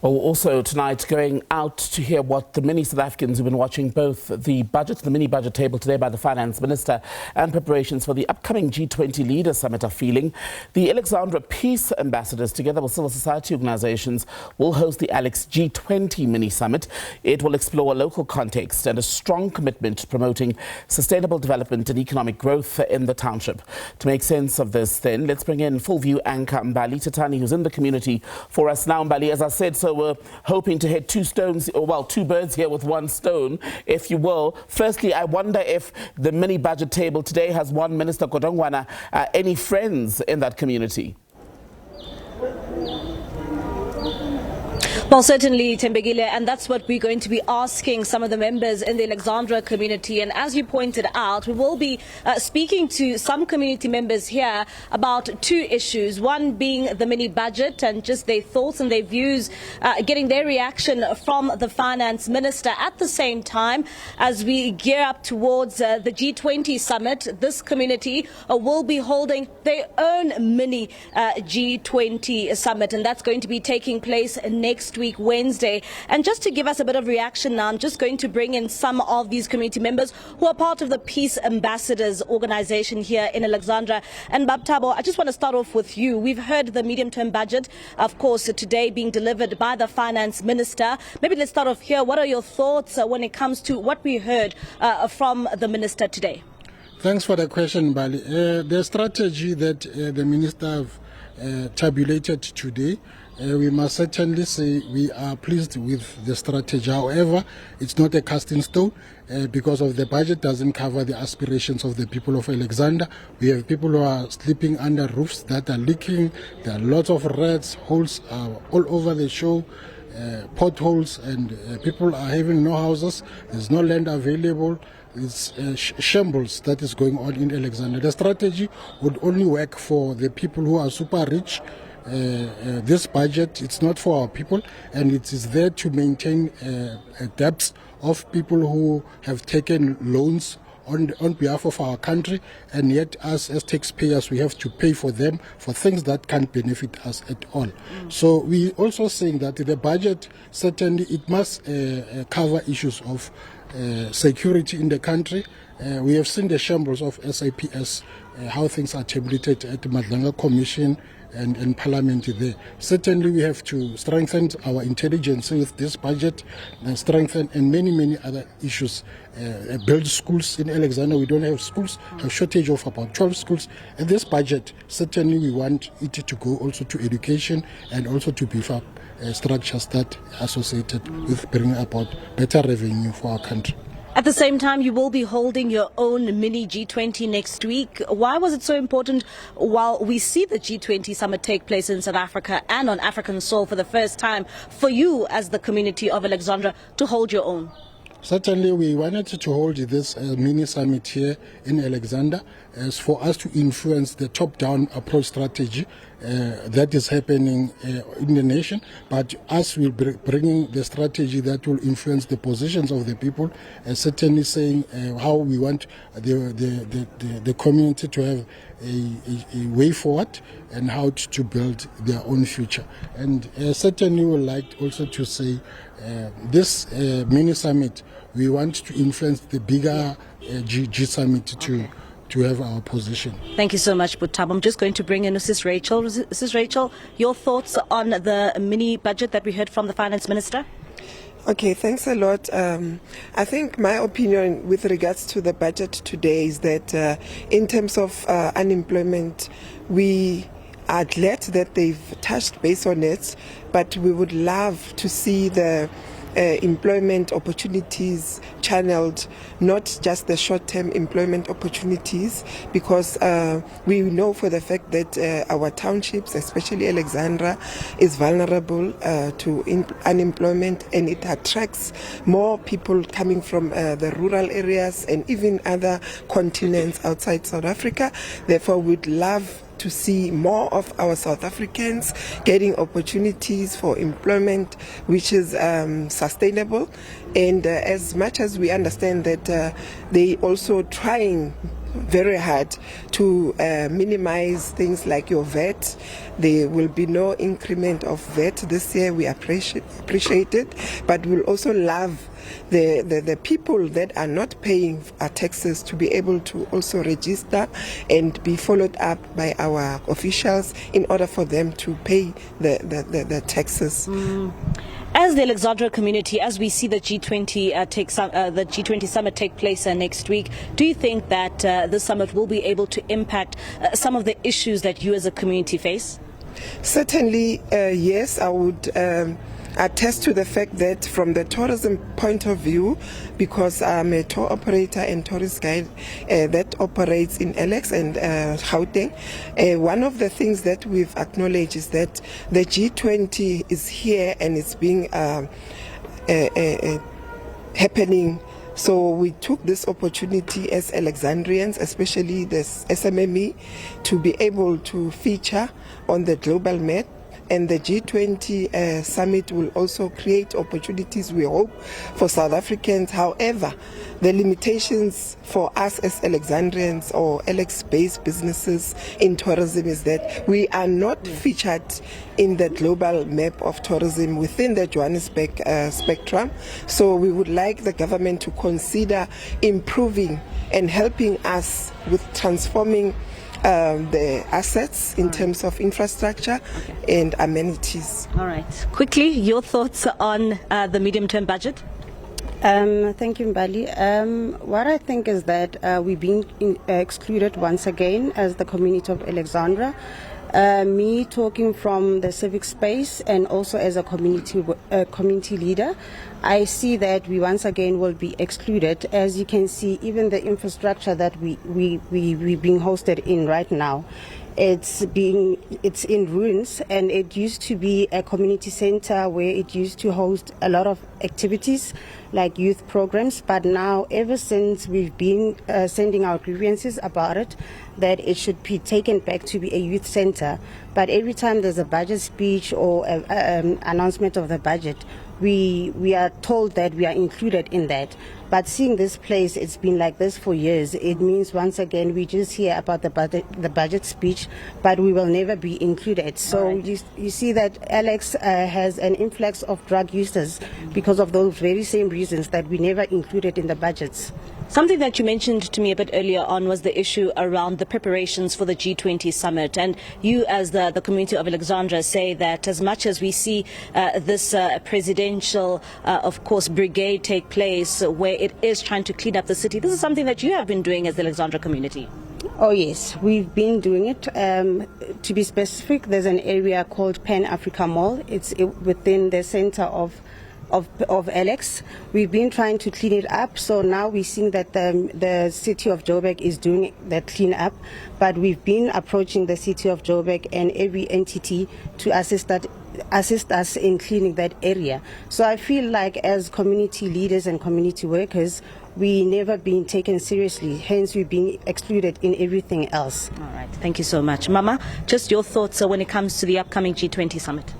Well, also tonight going out to hear what the many South Africans who've been watching both the budget, the mini budget table today by the Finance Minister and preparations for the upcoming G20 Leaders Summit are feeling. The Alexandra Peace Ambassadors, together with civil society organizations, will host the Alex G20 Mini Summit. It will explore a local context and a strong commitment to promoting sustainable development and economic growth in the township. To make sense of this then, let's bring in full view anchor Mbali Thethani, who's in the community for us now. Mbali, as I said, so we're hoping to hit two birds here with one stone, if you will. Firstly, I wonder if the mini budget table today has won Minister Kodongwana any friends in that community. Well, certainly, Tembegile, and that's what we're going to be asking some of the members in the Alexandra community. And as you pointed out, we will be speaking to some community members here about two issues. One being the mini budget and just their thoughts and their views, getting their reaction from the Finance Minister. At the same time, as we gear up towards the G20 Summit, this community will be holding their own mini G20 Summit, and that's going to be taking place next week, Wednesday. And just to give us a bit of reaction now, I'm just going to bring in some of these community members who are part of the Peace Ambassadors organization here in Alexandra. And Babtabo, I just want to start off with you. We've heard the medium-term budget, of course, today being delivered by the Finance Minister. Maybe let's start off here. What are your thoughts when it comes to what we heard from the Minister today? Thanks for the question, Bali. The strategy that the Minister have tabulated today, we must certainly say we are pleased with the strategy. However, it's not a cast in stone because of the budget doesn't cover the aspirations of the people of Alexandra. We have people who are sleeping under roofs that are leaking. There are lots of rats, holes all over the show, potholes, and people are having no houses. There's no land available. It's shambles that is going on in Alexandra. The strategy would only work for the people who are super rich. This budget, it's not for our people, and it is there to maintain debts of people who have taken loans on behalf of our country, and yet us as taxpayers, we have to pay for them for things that can't benefit us at all. So we also saying that the budget, certainly it must cover issues of security in the country. We have seen the shambles of SABC, how things are tabulated at the Madlanga Commission and Parliament there. Certainly we have to strengthen our intelligence with this budget and strengthen and many other issues. Build schools in Alexandra. We don't have schools, a shortage of about 12 schools. And this budget, certainly we want it to go also to education and also to beef up structures that are associated with bringing about better revenue for our country. At the same time, you will be holding your own mini G20 next week. Why was it so important while we see the G20 Summit take place in South Africa and on African soil for the first time for you as the community of Alexandra to hold your own? Certainly, we wanted to hold this mini summit here in Alexandra as for us to influence the top-down approach strategy that is happening in the nation, but us will bringing the strategy that will influence the positions of the people, and certainly saying how we want the community to have a way forward and how to build their own future. And certainly we would like also to say this mini summit, we want to influence the bigger G summit to have our position. Thank you so much, Butab. I'm just going to bring in Mrs. Rachel. Mrs. Rachel, your thoughts on the mini budget that we heard from the Finance Minister? Okay, thanks a lot. I think my opinion with regards to the budget today is that in terms of unemployment, we are glad that they've touched base on it, but we would love to see the employment opportunities channeled, not just the short-term employment opportunities, because we know for the fact that our townships, especially Alexandra, is vulnerable to unemployment, and it attracts more people coming from the rural areas and even other continents outside South Africa. Therefore, we'd love to see more of our South Africans getting opportunities for employment which is sustainable, and as much as we understand that they also trying very hard to minimize things like your VAT. There will be no increment of VAT this year. We appreciate it, but we'll also love the people that are not paying our taxes to be able to also register and be followed up by our officials in order for them to pay the taxes. As the Alexandra community, as we see the G20 the G20 Summit take place next week, do you think that this summit will be able to impact some of the issues that you as a community face? Certainly, yes, I would attest to the fact that from the tourism point of view, because I'm a tour operator and tourist guide that operates in Alex and Gauteng, one of the things that we've acknowledged is that the G20 is here and it's being happening. So we took this opportunity as Alexandrians, especially the SMME, to be able to feature on the global map. And the G20 Summit will also create opportunities, we hope, for South Africans. However, the limitations for us as Alexandrians or Alex-based businesses in tourism is that we are not featured in the global map of tourism within the Johannesburg spectrum. So we would like the government to consider improving and helping us with transforming the assets in terms of infrastructure and amenities. All right. Quickly, your thoughts on the medium-term budget? Thank you, Mbali. What I think is that we're being excluded once again as the community of Alexandra. Me talking from the civic space and also as a community leader, I see that we once again will be excluded. As you can see, even the infrastructure that we're being hosted in right now, it's in ruins, and it used to be a community center where it used to host a lot of activities like youth programs, but now ever since we've been sending our grievances about it, that it should be taken back to be a youth center. But every time there's a budget speech or an announcement of the budget, we are told that we are included in that. But seeing this place, it's been like this for years. It means once again we just hear about the budget speech, but we will never be included. So you see that Alex has an influx of drug users because of those very same reasons that we never included in the budgets. Something that you mentioned to me a bit earlier on was the issue around the preparations for the G20 Summit. And you as the community of Alexandra say that as much as we see this presidential, of course, brigade take place where it is trying to clean up the city, this is something that you have been doing as the Alexandra community. Oh yes, we've been doing it. To be specific, there's an area called Pan Africa Mall. It's within the center of Alex. We've been trying to clean it up, so now we're seeing that the city of Joburg is doing that clean up, but we've been approaching the city of Joburg and every entity to assist us in cleaning that area. So I feel like as community leaders and community workers, we never been taken seriously, hence we're being excluded in everything else. All right, thank you so much. Mama, just your thoughts when it comes to the upcoming G20 Summit.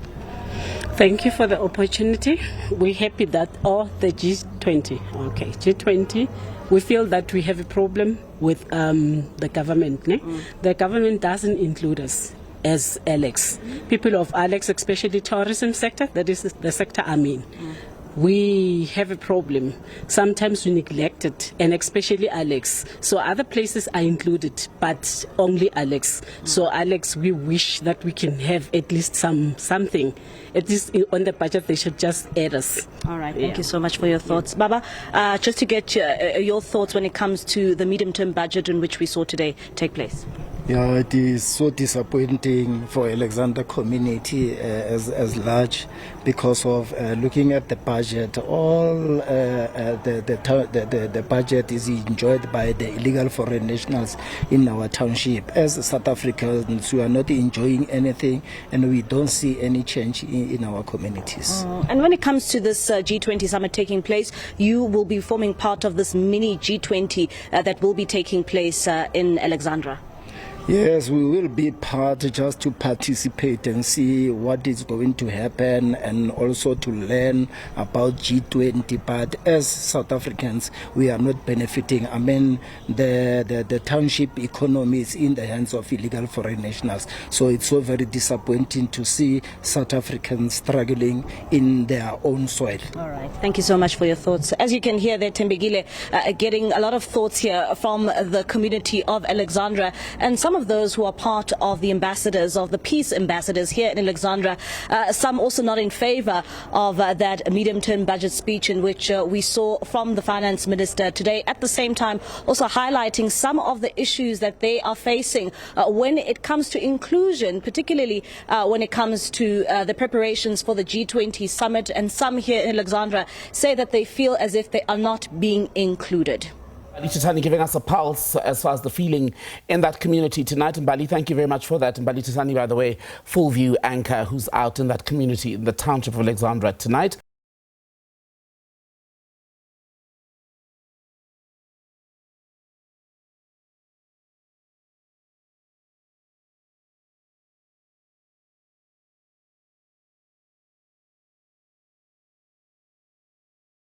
Thank you for the opportunity. We're happy that the G20, we feel that we have a problem with the government. The government doesn't include us as Alex. People of Alex, especially tourism sector, that is the sector I'm in. We have a problem. Sometimes we neglect it, and especially Alex. So other places are included, but only Alex. So Alex, we wish that we can have at least something. At least on the budget, they should just add us. All right, thank you so much for your thoughts. Baba, just to get your thoughts when it comes to the medium-term budget in which we saw today take place. Yeah, it is so disappointing for Alexandra community as large because of looking at the budget. All the budget is enjoyed by the illegal foreign nationals in our township. As South Africans, we are not enjoying anything, and we don't see any change in our communities. And when it comes to this G20 Summit taking place, you will be forming part of this mini G20 that will be taking place in Alexandra. Yes, we will be part just to participate and see what is going to happen and also to learn about G20. But as South Africans, we are not benefiting. I mean, the township economy is in the hands of illegal foreign nationals. So it's so very disappointing to see South Africans struggling in their own soil. All right. Thank you so much for your thoughts. As you can hear there, Tembegile, getting a lot of thoughts here from the community of Alexandra and some of those who are part of the ambassadors, of the peace ambassadors here in Alexandra. Some also not in favor of that medium-term budget speech in which we saw from the finance minister today. At the same time, also highlighting some of the issues that they are facing when it comes to inclusion, particularly when it comes to the preparations for the G20 Summit. And some here in Alexandra say that they feel as if they are not being included. Mbali Thethani giving us a pulse as far as the feeling in that community tonight. Mbali, thank you very much for that. Mbali Thethani, by the way, full view anchor who's out in that community in the township of Alexandra tonight.